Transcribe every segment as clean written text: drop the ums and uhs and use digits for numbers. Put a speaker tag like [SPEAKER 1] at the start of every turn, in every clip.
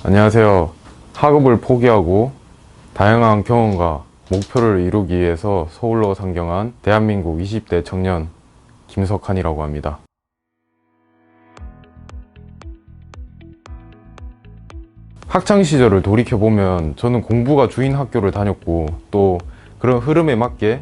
[SPEAKER 1] 안녕하세요. 학업을 포기하고 다양한 경험과 목표를 이루기 위해서 서울로 상경한 대한민국 20대 청년 김석환이라고 합니다. 학창시절을 돌이켜보면 저는 공부가 주인 학교를 다녔고 또 그런 흐름에 맞게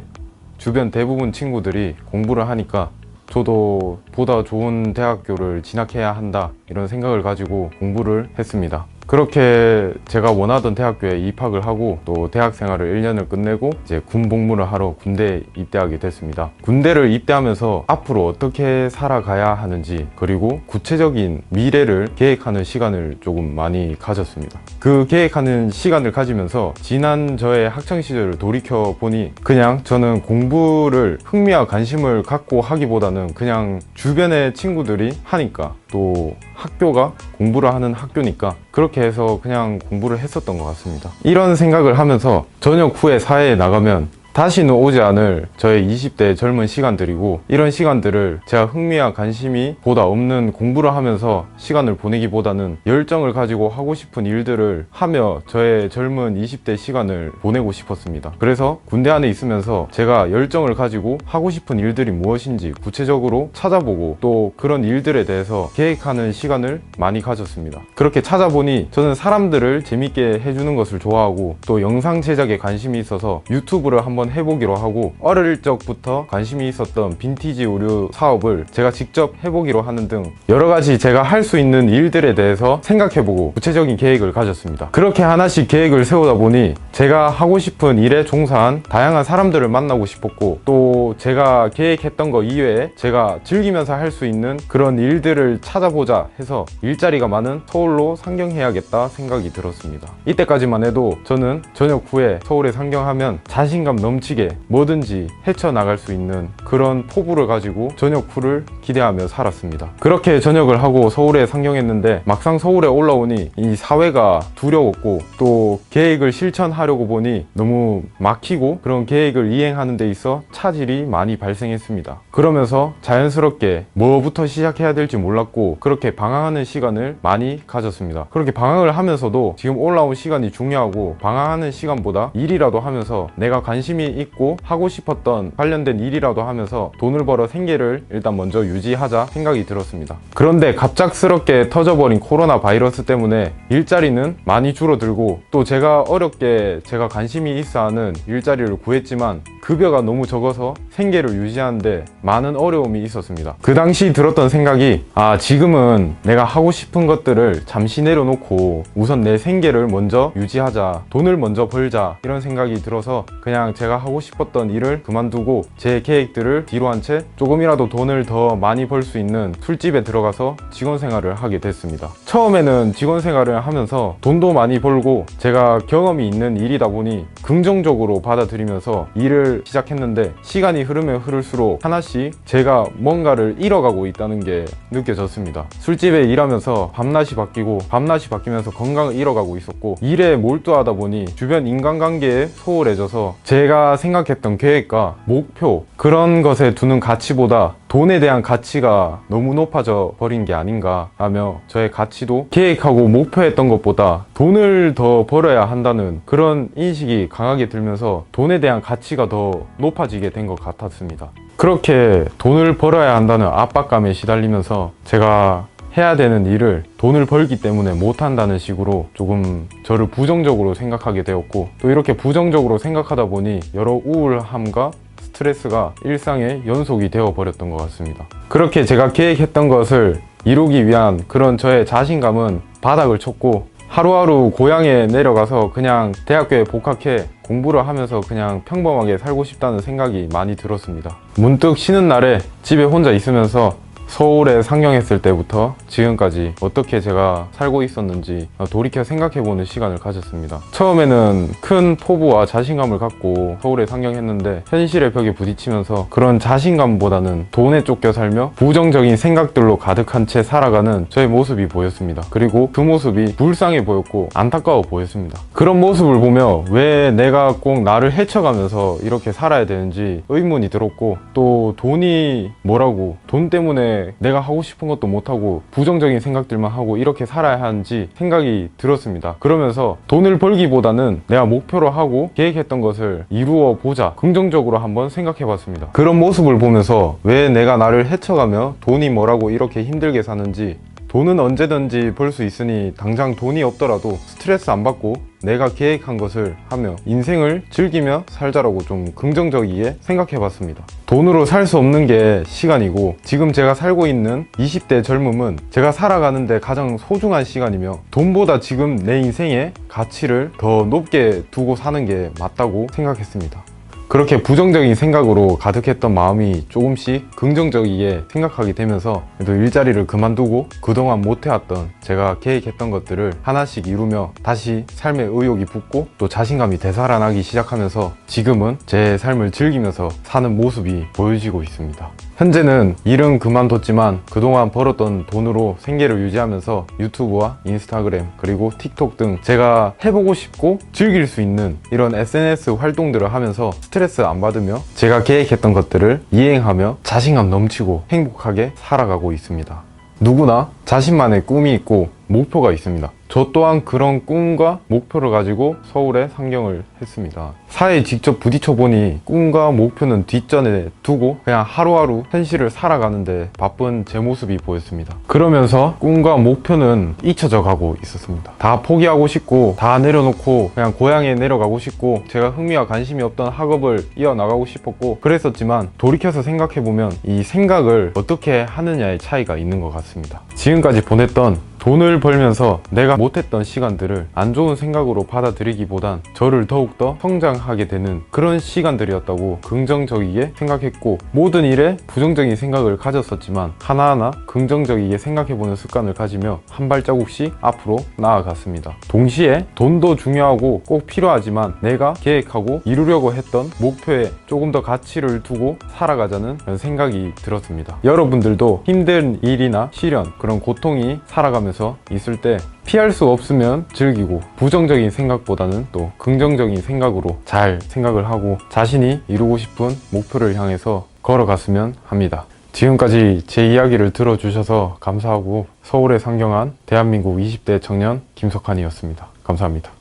[SPEAKER 1] 주변 대부분 친구들이 공부를 하니까 저도 보다 좋은 대학교를 진학해야 한다 이런 생각을 가지고 공부를 했습니다. 그렇게 제가 원하던 대학교에 입학을 하고 또 대학 생활을 1년을 끝내고 이제 군 복무를 하러 군대에 입대하게 됐습니다. 군대를 입대하면서 앞으로 어떻게 살아가야 하는지 그리고 구체적인 미래를 계획하는 시간을 조금 많이 가졌습니다. 그 계획하는 시간을 가지면서 지난 저의 학창시절을 돌이켜 보니 그냥 저는 공부를 흥미와 관심을 갖고 하기보다는 그냥 주변의 친구들이 하니까 또 학교가 공부를 하는 학교니까 그렇게 해서 그냥 공부를 했었던 것 같습니다. 이런 생각을 하면서 저녁 후에 사회에 나가면 다시는 오지 않을 저의 20대 젊은 시간들이고 이런 시간들을 제가 흥미와 관심이 보다 없는 공부를 하면서 시간을 보내기보다는 열정을 가지고 하고 싶은 일들을 하며 저의 젊은 20대 시간을 보내고 싶었습니다. 그래서 군대 안에 있으면서 제가 열정을 가지고 하고 싶은 일들이 무엇인지 구체적으로 찾아보고 또 그런 일들에 대해서 계획하는 시간을 많이 가졌습니다. 그렇게 찾아보니 저는 사람들을 재밌게 해주는 것을 좋아하고 또 영상 제작에 관심이 있어서 유튜브를 한번 해보기로 하고 어릴 적부터 관심이 있었던 빈티지 의류 사업을 제가 직접 해보기로 하는 등 여러가지 제가 할 수 있는 일들에 대해서 생각해보고 구체적인 계획을 가졌습니다. 그렇게 하나씩 계획을 세우다 보니 제가 하고 싶은 일에 종사한 다양한 사람들을 만나고 싶었고 또 제가 계획했던 거 이외에 제가 즐기면서 할 수 있는 그런 일들을 찾아보자 해서 일자리가 많은 서울로 상경해야겠다 생각이 들었습니다. 이때까지만 해도 저는 저녁 후에 서울에 상경하면 자신감 넘치게 뭐든지 헤쳐나갈 수 있는 그런 포부를 가지고 저녁 후를 기대하며 살았습니다. 그렇게 전역을 하고 서울에 상경했는데 막상 서울에 올라오니 이 사회가 두려웠고 또 계획을 실천하려고 보니 너무 막히고 그런 계획을 이행하는 데 있어 차질이 많이 발생했습니다. 그러면서 자연스럽게 뭐부터 시작해야 될지 몰랐고 그렇게 방황하는 시간을 많이 가졌습니다. 그렇게 방황을 하면서도 지금 올라온 시간이 중요하고 방황하는 시간보다 일이라도 하면서 내가 관심이 있고 하고 싶었던 관련된 일이라도 하면서 돈을 벌어 생계를 일단 먼저 유지하자 생각이 들었습니다. 그런데 갑작스럽게 터져버린 코로나 바이러스 때문에 일자리는 많이 줄어들고 또 제가 어렵게 제가 관심이 있어 하는 일자리를 구했지만 급여가 너무 적어서 생계를 유지하는데 많은 어려움이 있었습니다. 그 당시 들었던 생각이 지금은 내가 하고 싶은 것들을 잠시 내려놓고 우선 내 생계를 먼저 유지하자, 돈을 먼저 벌자 이런 생각이 들어서 그냥 제가 하고 싶었던 일을 그만두고 제 계획들을 뒤로 한 채 조금이라도 돈을 더 많이 벌 수 있는 술집에 들어가서 직원 생활을 하게 됐습니다. 처음에는 직원 생활을 하면서 돈도 많이 벌고 제가 경험이 있는 일이다 보니 긍정적으로 받아들이면서 일을 시작했는데 시간이 흐르면 흐를수록 하나씩 제가 뭔가를 잃어가고 있다는 게 느껴졌습니다. 술집에 일하면서 밤낮이 바뀌고 밤낮이 바뀌면서 건강을 잃어가고 있었고 일에 몰두하다 보니 주변 인간관계에 소홀해져서 제가 생각했던 계획과 목표 그런 것에 두는 가치보다 돈에 대한 가치가 너무 높아져 버린 게 아닌가 하며 저의 가치도 계획하고 목표했던 것보다 돈을 더 벌어야 한다는 그런 인식이 강하게 들면서 돈에 대한 가치가 더 높아지게 된 것 같았습니다. 그렇게 돈을 벌어야 한다는 압박감에 시달리면서 제가 해야 되는 일을 돈을 벌기 때문에 못한다는 식으로 조금 저를 부정적으로 생각하게 되었고 또 이렇게 부정적으로 생각하다 보니 여러 우울함과 스트레스가 일상의 연속이 되어 버렸던 것 같습니다. 그렇게 제가 계획했던 것을 이루기 위한 그런 저의 자신감은 바닥을 쳤고 하루하루 고향에 내려가서 그냥 대학교에 복학해 공부를 하면서 그냥 평범하게 살고 싶다는 생각이 많이 들었습니다. 문득 쉬는 날에 집에 혼자 있으면서 서울에 상경했을 때부터 지금까지 어떻게 제가 살고 있었는지 돌이켜 생각해보는 시간을 가졌습니다. 처음에는 큰 포부와 자신감을 갖고 서울에 상경했는데 현실의 벽에 부딪히면서 그런 자신감보다는 돈에 쫓겨 살며 부정적인 생각들로 가득한 채 살아가는 저의 모습이 보였습니다. 그리고 그 모습이 불쌍해 보였고 안타까워 보였습니다. 그런 모습을 보며 왜 내가 꼭 나를 헤쳐가면서 이렇게 살아야 되는지 의문이 들었고 또 돈이 뭐라고 돈 때문에 왜 내가 하고 싶은 것도 못하고 부정적인 생각들만 하고 이렇게 살아야 하는지 생각이 들었습니다. 그러면서 돈을 벌기보다는 내가 목표로 하고 계획했던 것을 이루어 보자, 긍정적으로 한번 생각해 봤습니다. 그런 모습을 보면서 왜 내가 나를 헤쳐가며 돈이 뭐라고 이렇게 힘들게 사는지, 돈은 언제든지 벌 수 있으니 당장 돈이 없더라도 스트레스 안 받고 내가 계획한 것을 하며 인생을 즐기며 살자라고 좀 긍정적이게 생각해 봤습니다. 돈으로 살 수 없는 게 시간이고, 지금 제가 살고 있는 20대 젊음은 제가 살아가는데 가장 소중한 시간이며, 돈보다 지금 내 인생의 가치를 더 높게 두고 사는 게 맞다고 생각했습니다. 그렇게 부정적인 생각으로 가득했던 마음이 조금씩 긍정적이게 생각하게 되면서 또 일자리를 그만두고 그동안 못해왔던 제가 계획했던 것들을 하나씩 이루며 다시 삶의 의욕이 붙고 또 자신감이 되살아나기 시작하면서 지금은 제 삶을 즐기면서 사는 모습이 보여지고 있습니다. 현재는 일은 그만뒀지만 그동안 벌었던 돈으로 생계를 유지하면서 유튜브와 인스타그램 그리고 틱톡 등 제가 해보고 싶고 즐길 수 있는 이런 SNS 활동들을 하면서 스트레스 안 받으며 제가 계획했던 것들을 이행하며 자신감 넘치고 행복하게 살아가고 있습니다. 누구나 자신만의 꿈이 있고 목표가 있습니다. 저 또한 그런 꿈과 목표를 가지고 서울에 상경을 했습니다. 사회에 직접 부딪혀 보니 꿈과 목표는 뒷전에 두고 그냥 하루하루 현실을 살아가는데 바쁜 제 모습이 보였습니다. 그러면서 꿈과 목표는 잊혀져 가고 있었습니다. 다 포기하고 싶고 다 내려놓고 그냥 고향에 내려가고 싶고 제가 흥미와 관심이 없던 학업을 이어나가고 싶었고 그랬었지만, 돌이켜서 생각해보면 이 생각을 어떻게 하느냐의 차이가 있는 것 같습니다. 지금까지 보냈던 돈을 벌면서 내가 못했던 시간들을 안 좋은 생각으로 받아들이기보단 저를 더욱더 성장하게 되는 그런 시간들이었다고 긍정적이게 생각했고, 모든 일에 부정적인 생각을 가졌었지만 하나하나 긍정적이게 생각해보는 습관을 가지며 한 발자국씩 앞으로 나아갔습니다. 동시에 돈도 중요하고 꼭 필요하지만 내가 계획하고 이루려고 했던 목표에 조금 더 가치를 두고 살아가자는 그런 생각이 들었습니다. 여러분들도 힘든 일이나 시련, 그런 고통이 살아가면서 있을 때 피할 수 없으면 즐기고, 부정적인 생각보다는 또 긍정적인 생각으로 잘 생각을 하고 자신이 이루고 싶은 목표를 향해서 걸어갔으면 합니다. 지금까지 제 이야기를 들어주셔서 감사하고, 서울에 상경한 대한민국 20대 청년 김석환이었습니다. 감사합니다.